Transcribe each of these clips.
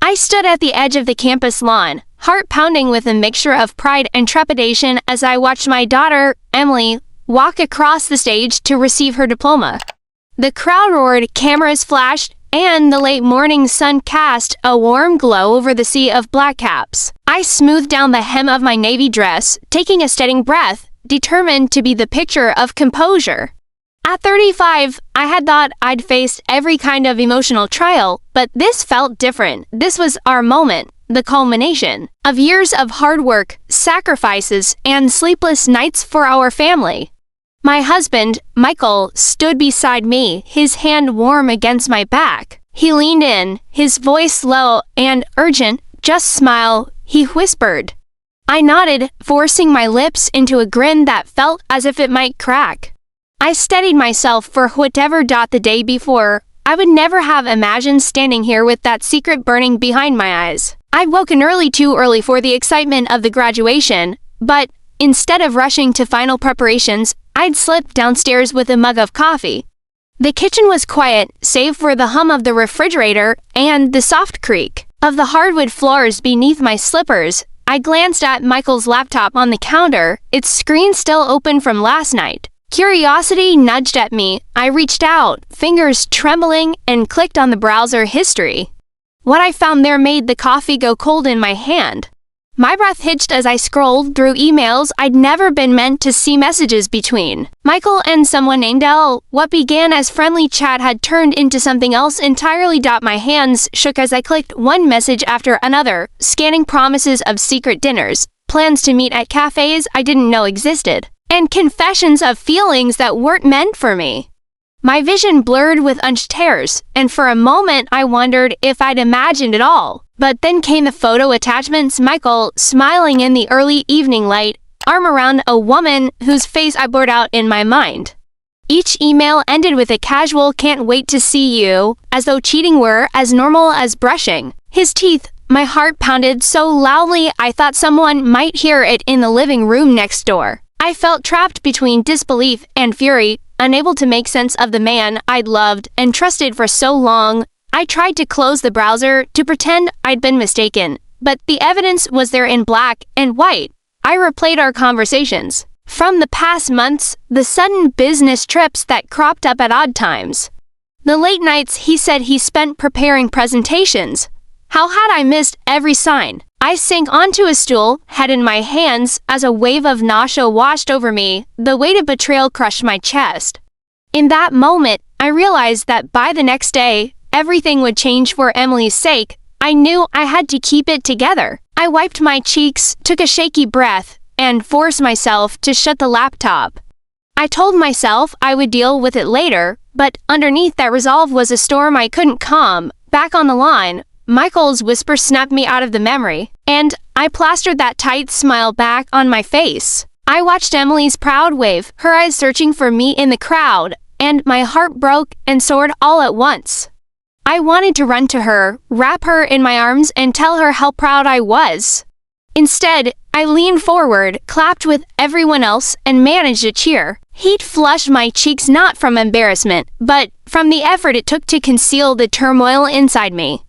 I stood at the edge of the campus lawn, heart pounding with a mixture of pride and trepidation as I watched my daughter, Emily, walk across the stage to receive her diploma. The crowd roared, cameras flashed, and the late morning sun cast a warm glow over the sea of black caps. I smoothed down the hem of my navy dress, taking a steady breath, determined to be the picture of composure. At 35, I had thought I'd faced every kind of emotional trial, but this felt different. This was our moment, the culmination of years of hard work, sacrifices, and sleepless nights for our family. My husband, Michael, stood beside me, his hand warm against my back. He leaned in, his voice low and urgent. "Just smile," he whispered. I nodded, forcing my lips into a grin that felt as if it might crack. I steadied myself for whatever the day before. I would never have imagined standing here with that secret burning behind my eyes. I'd woken too early for the excitement of the graduation, but instead of rushing to final preparations, I'd slipped downstairs with a mug of coffee. The kitchen was quiet, save for the hum of the refrigerator and the soft creak of the hardwood floors beneath my slippers. I glanced at Michael's laptop on the counter, its screen still open from last night. Curiosity nudged at me. I reached out, fingers trembling, and clicked on the browser history. What I found there made the coffee go cold in my hand. My breath hitched as I scrolled through emails I'd never been meant to see messages between Michael and someone named Elle. What began as friendly chat had turned into something else entirely. My hands shook as I clicked one message after another, scanning promises of secret dinners, plans to meet at cafes I didn't know existed, and confessions of feelings that weren't meant for me. My vision blurred with unshed tears, and for a moment I wondered if I'd imagined it all. But then came the photo attachments, Michael smiling in the early evening light, arm around a woman whose face I blurred out in my mind. Each email ended with a casual "can't wait to see you," as though cheating were as normal as brushing his teeth. My heart pounded so loudly I thought someone might hear it in the living room next door. I felt trapped between disbelief and fury, unable to make sense of the man I'd loved and trusted for so long. I tried to close the browser to pretend I'd been mistaken, but the evidence was there in black and white. I replayed our conversations from the past months, the sudden business trips that cropped up at odd times, the late nights he said he spent preparing presentations. How had I missed every sign? I sank onto a stool, head in my hands, as a wave of nausea washed over me. The weight of betrayal crushed my chest. In that moment, I realized that by the next day, everything would change for Emily's sake. I knew I had to keep it together. I wiped my cheeks, took a shaky breath, and forced myself to shut the laptop. I told myself I would deal with it later, but underneath that resolve was a storm I couldn't calm. Back on the lawn, Michael's whisper snapped me out of the memory, and I plastered that tight smile back on my face. I watched Emily's proud wave, her eyes searching for me in the crowd, and my heart broke and soared all at once. I wanted to run to her, wrap her in my arms, and tell her how proud I was. Instead, I leaned forward, clapped with everyone else, and managed a cheer. Heat flushed my cheeks not from embarrassment, but from the effort it took to conceal the turmoil inside me.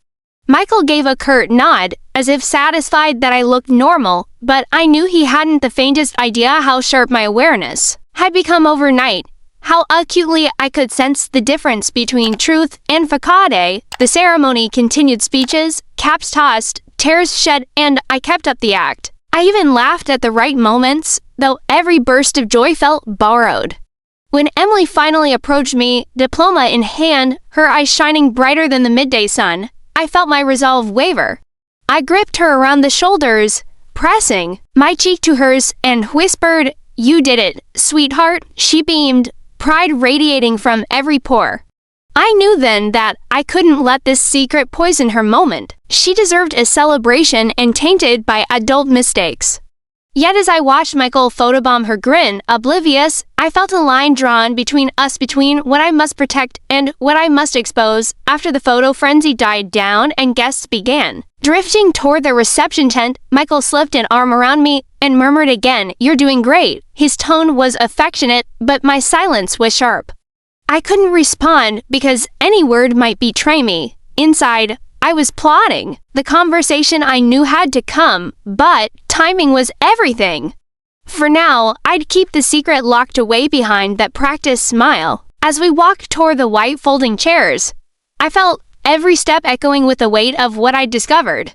Michael gave a curt nod, as if satisfied that I looked normal, but I knew he hadn't the faintest idea how sharp my awareness had become overnight, how acutely I could sense the difference between truth and facade. The ceremony continued, speeches, caps tossed, tears shed, and I kept up the act. I even laughed at the right moments, though every burst of joy felt borrowed. When Emily finally approached me, diploma in hand, her eyes shining brighter than the midday sun, I felt my resolve waver. I gripped her around the shoulders, pressing my cheek to hers, and whispered, "You did it, sweetheart." She beamed, pride radiating from every pore. I knew then that I couldn't let this secret poison her moment. She deserved a celebration untainted by adult mistakes. Yet as I watched Michael photobomb her grin, oblivious, I felt a line drawn between us, between what I must protect and what I must expose. After the photo frenzy died down and guests began drifting toward the reception tent, Michael slipped an arm around me and murmured again, "You're doing great." His tone was affectionate, but my silence was sharp. I couldn't respond because any word might betray me. Inside, I was plotting. The conversation I knew had to come, but timing was everything. For now, I'd keep the secret locked away behind that practiced smile. As we walked toward the white folding chairs, I felt every step echoing with the weight of what I'd discovered.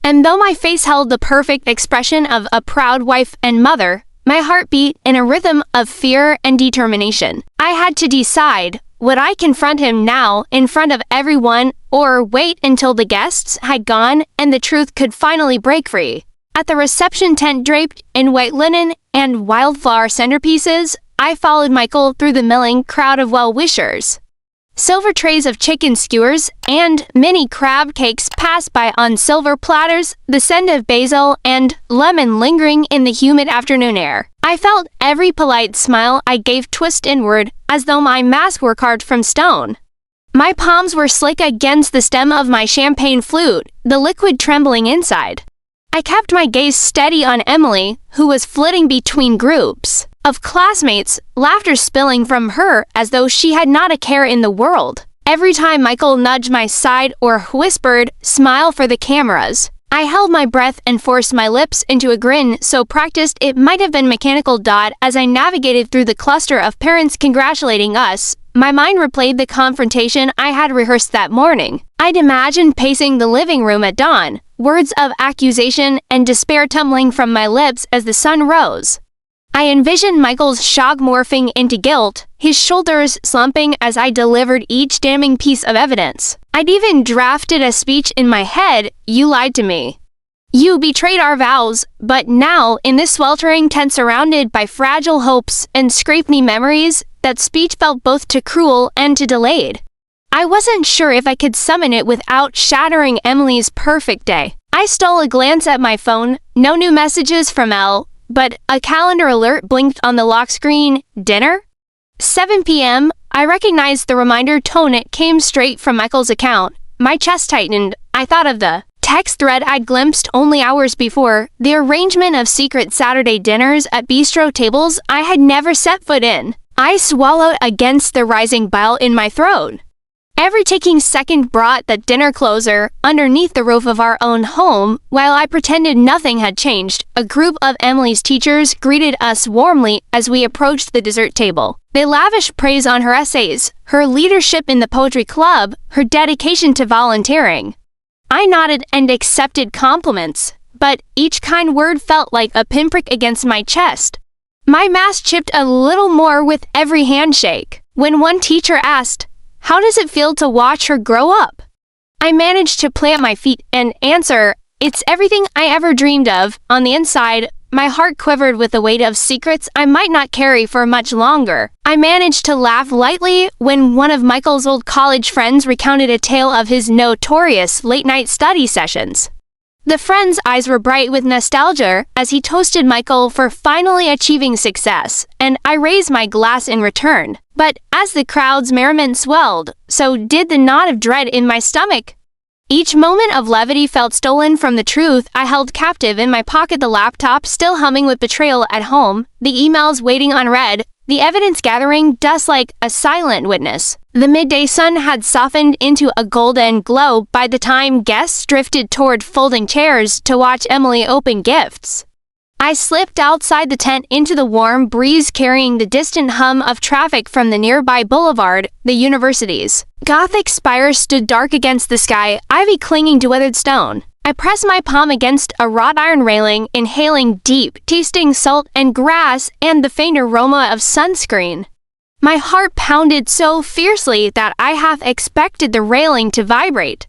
And though my face held the perfect expression of a proud wife and mother, my heart beat in a rhythm of fear and determination. I had to decide, would I confront him now in front of everyone or wait until the guests had gone and the truth could finally break free? At the reception tent draped in white linen and wildflower centerpieces, I followed Michael through the milling crowd of well-wishers. Silver trays of chicken skewers and mini crab cakes passed by on silver platters, the scent of basil and lemon lingering in the humid afternoon air. I felt every polite smile I gave twist inward, as though my mask were carved from stone. My palms were slick against the stem of my champagne flute, the liquid trembling inside. I kept my gaze steady on Emily, who was flitting between groups of classmates, laughter spilling from her as though she had not a care in the world. Every time Michael nudged my side or whispered, "Smile for the cameras," I held my breath and forced my lips into a grin so practiced it might have been mechanical. As I navigated through the cluster of parents congratulating us, my mind replayed the confrontation I had rehearsed that morning. I'd imagined pacing the living room at dawn, words of accusation and despair tumbling from my lips as the sun rose. I envisioned Michael's shock morphing into guilt, his shoulders slumping as I delivered each damning piece of evidence. I'd even drafted a speech in my head. "You lied to me. You betrayed our vows," but now, in this sweltering tent surrounded by fragile hopes and scraped-knee memories, that speech felt both too cruel and too delayed. I wasn't sure if I could summon it without shattering Emily's perfect day. I stole a glance at my phone, no new messages from Elle, but a calendar alert blinked on the lock screen. Dinner? 7 p.m. I recognized the reminder tone. It came straight from Michael's account. My chest tightened. I thought of the text thread I'd glimpsed only hours before, the arrangement of secret Saturday dinners at bistro tables I had never set foot in. I swallowed against the rising bile in my throat. Every ticking second brought that dinner closer, underneath the roof of our own home. While I pretended nothing had changed, a group of Emily's teachers greeted us warmly as we approached the dessert table. They lavished praise on her essays, her leadership in the poetry club, her dedication to volunteering. I nodded and accepted compliments, but each kind word felt like a pinprick against my chest. My mask chipped a little more with every handshake. When one teacher asked, "How does it feel to watch her grow up?" I managed to plant my feet and answer, "It's everything I ever dreamed of." On the inside, my heart quivered with the weight of secrets I might not carry for much longer. I managed to laugh lightly when one of Michael's old college friends recounted a tale of his notorious late-night study sessions. The friend's eyes were bright with nostalgia as he toasted Michael for finally achieving success, and I raised my glass in return. But as the crowd's merriment swelled, so did the knot of dread in my stomach. Each moment of levity felt stolen from the truth I held captive in my pocket, the laptop still humming with betrayal at home, the emails waiting unread, the evidence gathering dust like a silent witness. The midday sun had softened into a golden glow by the time guests drifted toward folding chairs to watch Emily open gifts. I slipped outside the tent into the warm breeze carrying the distant hum of traffic from the nearby boulevard, the universities. Gothic spires stood dark against the sky, ivy clinging to weathered stone. I pressed my palm against a wrought iron railing, inhaling deep, tasting salt and grass and the faint aroma of sunscreen. My heart pounded so fiercely that I half expected the railing to vibrate.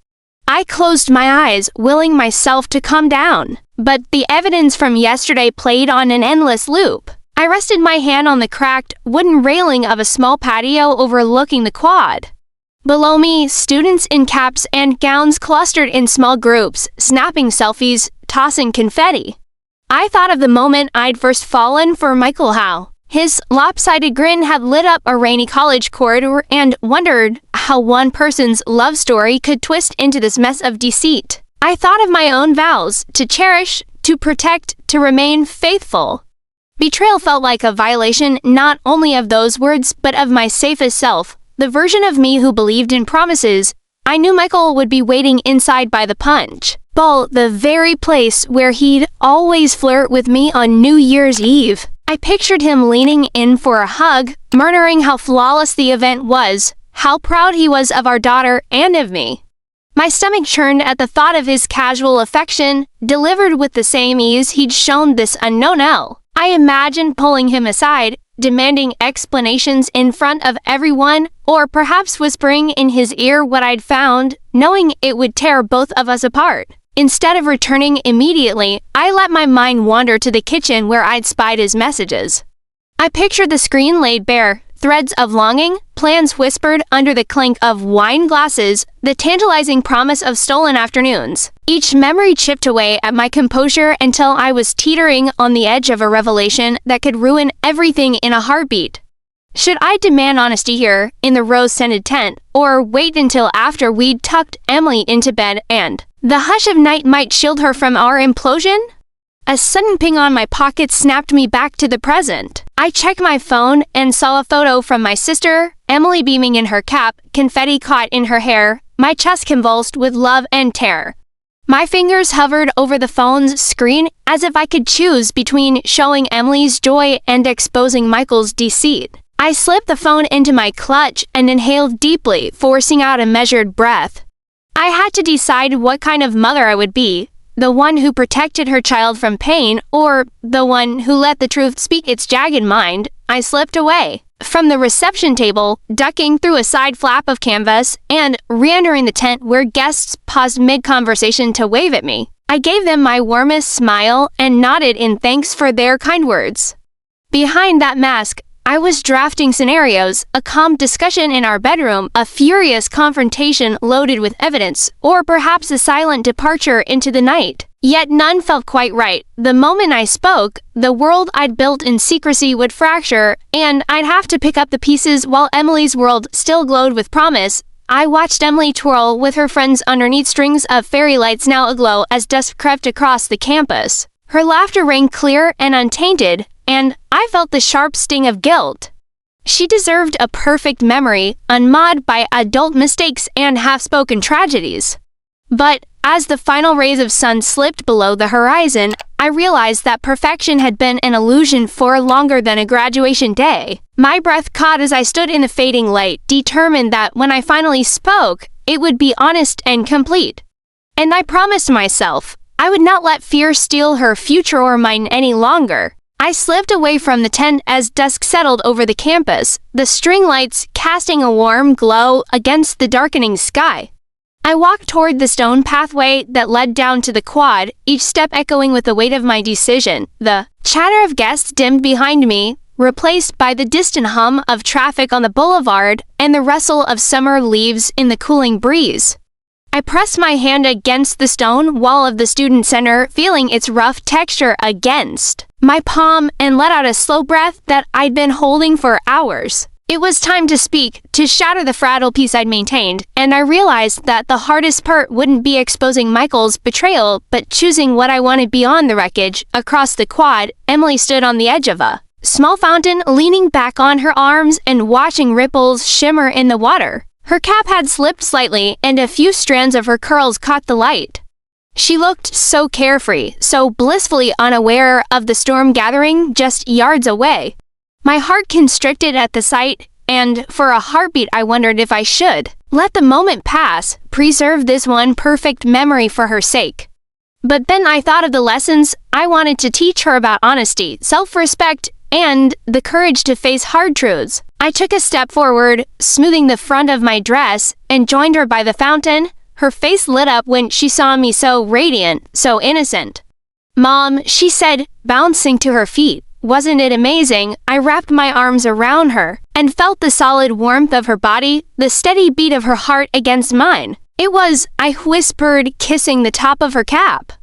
I closed my eyes, willing myself to calm down. But the evidence from yesterday played on an endless loop. I rested my hand on the cracked wooden railing of a small patio overlooking the quad. Below me, students in caps and gowns clustered in small groups, snapping selfies, tossing confetti. I thought of the moment I'd first fallen for Michael Howe. His lopsided grin had lit up a rainy college corridor and wondered how one person's love story could twist into this mess of deceit. I thought of my own vows, to cherish, to protect, to remain faithful. Betrayal felt like a violation not only of those words but of my safest self, the version of me who believed in promises, I knew Michael would be waiting inside by the punch bowl, the very place where he'd always flirt with me on New Year's Eve. I pictured him leaning in for a hug, murmuring how flawless the event was, how proud he was of our daughter and of me. My stomach churned at the thought of his casual affection, delivered with the same ease he'd shown this unknown Elle. I imagined pulling him aside, demanding explanations in front of everyone, or perhaps whispering in his ear what I'd found, knowing it would tear both of us apart. Instead of returning immediately, I let my mind wander to the kitchen where I'd spied his messages. I pictured the screen laid bare, threads of longing, plans whispered under the clink of wine glasses, the tantalizing promise of stolen afternoons. Each memory chipped away at my composure until I was teetering on the edge of a revelation that could ruin everything in a heartbeat. Should I demand honesty here, in the rose-scented tent, or wait until after we'd tucked Emily into bed and the hush of night might shield her from our implosion? A sudden ping on my pocket snapped me back to the present. I checked my phone and saw a photo from my sister, Emily beaming in her cap, confetti caught in her hair, my chest convulsed with love and terror. My fingers hovered over the phone's screen as if I could choose between showing Emily's joy and exposing Michael's deceit. I slipped the phone into my clutch and inhaled deeply, forcing out a measured breath. I had to decide what kind of mother I would be, the one who protected her child from pain, or the one who let the truth speak its jagged mind. I slipped away from the reception table, ducking through a side flap of canvas, and re-entering the tent where guests paused mid-conversation to wave at me. I gave them my warmest smile and nodded in thanks for their kind words. Behind that mask, I was drafting scenarios, a calm discussion in our bedroom, a furious confrontation loaded with evidence, or perhaps a silent departure into the night. Yet none felt quite right. The moment I spoke, the world I'd built in secrecy would fracture, and I'd have to pick up the pieces while Emily's world still glowed with promise. I watched Emily twirl with her friends underneath strings of fairy lights now aglow as dusk crept across the campus. Her laughter rang clear and untainted, and I felt the sharp sting of guilt. She deserved a perfect memory, unmarred by adult mistakes and half-spoken tragedies. But as the final rays of sun slipped below the horizon, I realized that perfection had been an illusion for longer than a graduation day. My breath caught as I stood in the fading light, determined that when I finally spoke, it would be honest and complete. And I promised myself I would not let fear steal her future or mine any longer. I slipped away from the tent as dusk settled over the campus, the string lights casting a warm glow against the darkening sky. I walked toward the stone pathway that led down to the quad, each step echoing with the weight of my decision. The chatter of guests dimmed behind me, replaced by the distant hum of traffic on the boulevard and the rustle of summer leaves in the cooling breeze. I pressed my hand against the stone wall of the student center, feeling its rough texture against my palm, and let out a slow breath that I'd been holding for hours. It was time to speak, to shatter the fragile peace I'd maintained, and I realized that the hardest part wouldn't be exposing Michael's betrayal, but choosing what I wanted beyond the wreckage. Across the quad, Emily stood on the edge of a small fountain, leaning back on her arms and watching ripples shimmer in the water. Her cap had slipped slightly, and a few strands of her curls caught the light. She looked so carefree, so blissfully unaware of the storm gathering just yards away. My heart constricted at the sight, and for a heartbeat I wondered if I should let the moment pass, preserve this one perfect memory for her sake. But then I thought of the lessons I wanted to teach her about honesty, self-respect, and the courage to face hard truths. I took a step forward, smoothing the front of my dress, and joined her by the fountain. Her face lit up when she saw me, so radiant, so innocent. "Mom," she said, bouncing to her feet. Wasn't it amazing? I wrapped my arms around her and felt the solid warmth of her body, the steady beat of her heart against mine. It was, I whispered, kissing the top of her cap.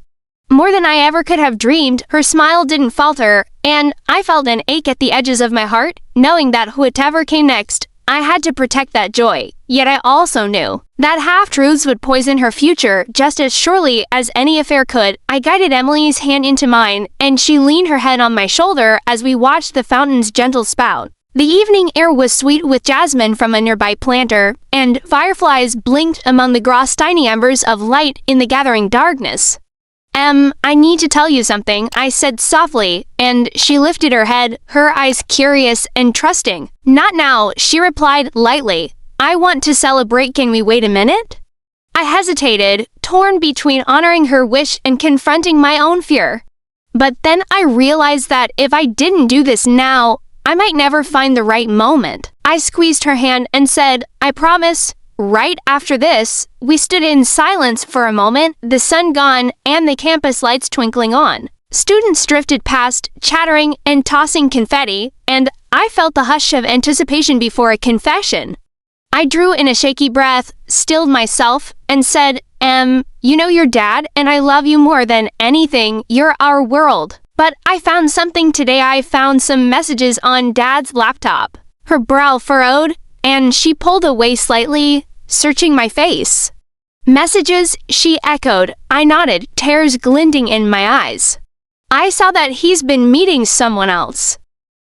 More than I ever could have dreamed. Her smile didn't falter, and I felt an ache at the edges of my heart, knowing that whatever came next, I had to protect that joy. Yet I also knew that half-truths would poison her future just as surely as any affair could. I guided Emily's hand into mine, and she leaned her head on my shoulder as we watched the fountain's gentle spout. The evening air was sweet with jasmine from a nearby planter, and fireflies blinked among the gross tiny embers of light in the gathering darkness. I need to tell you something," I said softly, and she lifted her head, her eyes curious and trusting. "Not now," she replied lightly. "I want to celebrate. Can we wait a minute?" I hesitated, torn between honoring her wish and confronting my own fear. But then I realized that if I didn't do this now, I might never find the right moment. I squeezed her hand and said, "I promise." Right after this, we stood in silence for a moment, the sun gone and the campus lights twinkling on. Students drifted past, chattering and tossing confetti, and I felt the hush of anticipation before a confession. I drew in a shaky breath, stilled myself, and said, "You know your dad, and I love you more than anything. You're our world. But I found something today. I found some messages on Dad's laptop." Her brow furrowed, and she pulled away slightly, searching my face. "Messages?" she echoed. I nodded, tears glinting in my eyes. "I saw that he's been meeting someone else.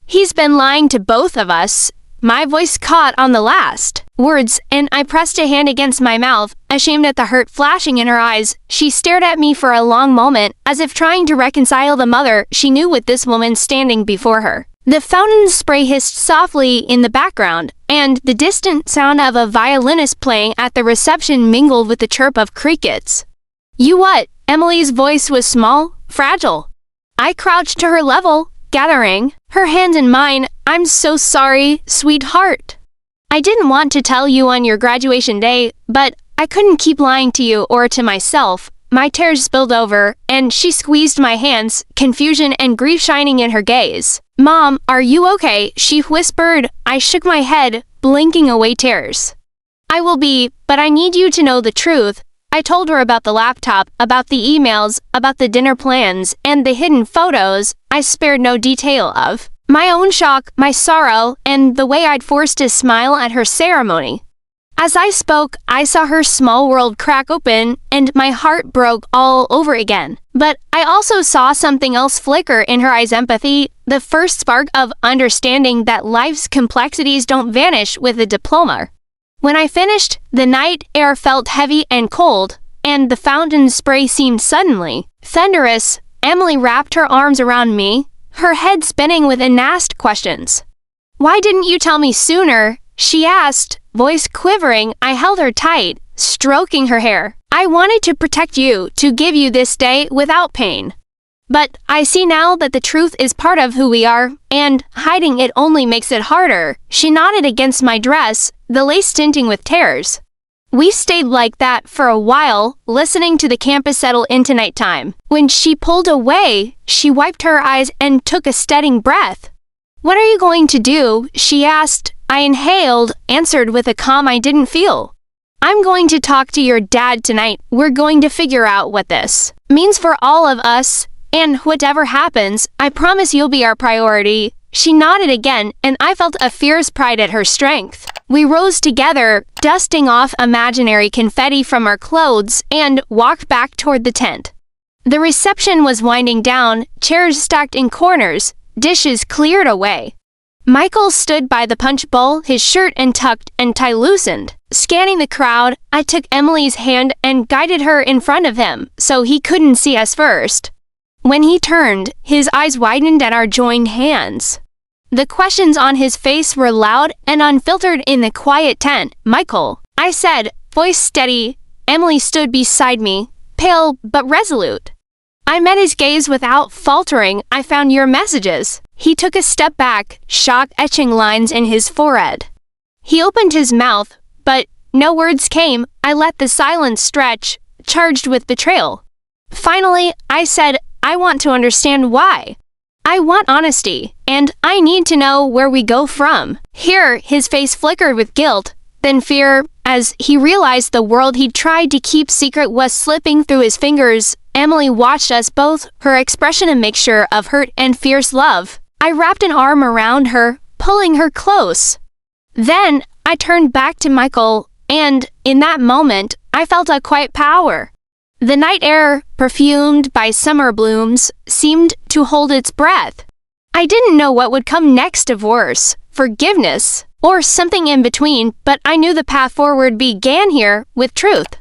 He's been lying to both of us." My voice caught on the last words, and I pressed a hand against my mouth, ashamed at the hurt flashing in her eyes. She stared at me for a long moment, as if trying to reconcile the mother she knew with this woman standing before her. The fountain spray hissed softly in the background, and the distant sound of a violinist playing at the reception mingled with the chirp of crickets. "You what?" Emily's voice was small, fragile. I crouched to her level, gathering her hand in mine. "I'm so sorry, sweetheart. I didn't want to tell you on your graduation day, but I couldn't keep lying to you or to myself." My tears spilled over, and she squeezed my hands, confusion and grief shining in her gaze. "Mom, are you okay?" she whispered. I shook my head, blinking away tears. "I will be, but I need you to know the truth." I told her about the laptop, about the emails, about the dinner plans, and the hidden photos I spared no detail of. My own shock, my sorrow, and the way I'd forced a smile at her ceremony. As I spoke, I saw her small world crack open, and my heart broke all over again. But I also saw something else flicker in her eyes: empathy, the first spark of understanding that life's complexities don't vanish with a diploma. When I finished, the night air felt heavy and cold, and the fountain spray seemed suddenly thunderous. Emily wrapped her arms around me, her head spinning with unasked questions. "Why didn't you tell me sooner?" she asked, voice quivering. I held her tight, stroking her hair. "I wanted to protect you, to give you this day without pain. But I see now that the truth is part of who we are, and hiding it only makes it harder." She nodded against my dress, the lace tinting with tears. We stayed like that for a while, listening to the campus settle into nighttime. When she pulled away, she wiped her eyes and took a steadying breath. "What are you going to do?" she asked. I inhaled, answered with a calm I didn't feel. "I'm going to talk to your dad tonight. We're going to figure out what this means for all of us, and whatever happens, I promise you'll be our priority." She nodded again, and I felt a fierce pride at her strength. We rose together, dusting off imaginary confetti from our clothes, and walked back toward the tent. The reception was winding down, chairs stacked in corners, dishes cleared away. Michael stood by the punch bowl, his shirt untucked and tie loosened. Scanning the crowd, I took Emily's hand and guided her in front of him, so he couldn't see us first. When he turned, his eyes widened at our joined hands. The questions on his face were loud and unfiltered in the quiet tent. "Michael," I said, voice steady. Emily stood beside me, pale but resolute. I met his gaze without faltering. "I found your messages." He took a step back, shock etching lines in his forehead. He opened his mouth, but no words came. I let the silence stretch, charged with betrayal. Finally, I said, "I want to understand why. I want honesty, and I need to know where we go from here." His face flickered with guilt, then fear, as he realized the world he'd tried to keep secret was slipping through his fingers. Emily watched us both, her expression a mixture of hurt and fierce love. I wrapped an arm around her, pulling her close. Then I turned back to Michael, and in that moment, I felt a quiet power. The night air, perfumed by summer blooms, seemed to hold its breath. I didn't know what would come next of worse, forgiveness, or something in between, but I knew the path forward began here, with truth.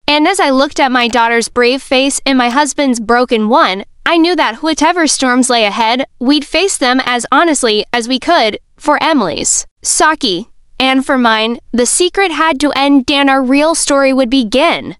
And as I looked at my daughter's brave face and my husband's broken one, I knew that whatever storms lay ahead, we'd face them as honestly as we could, for Emily's, Saki, and for mine, the secret had to end and our real story would begin.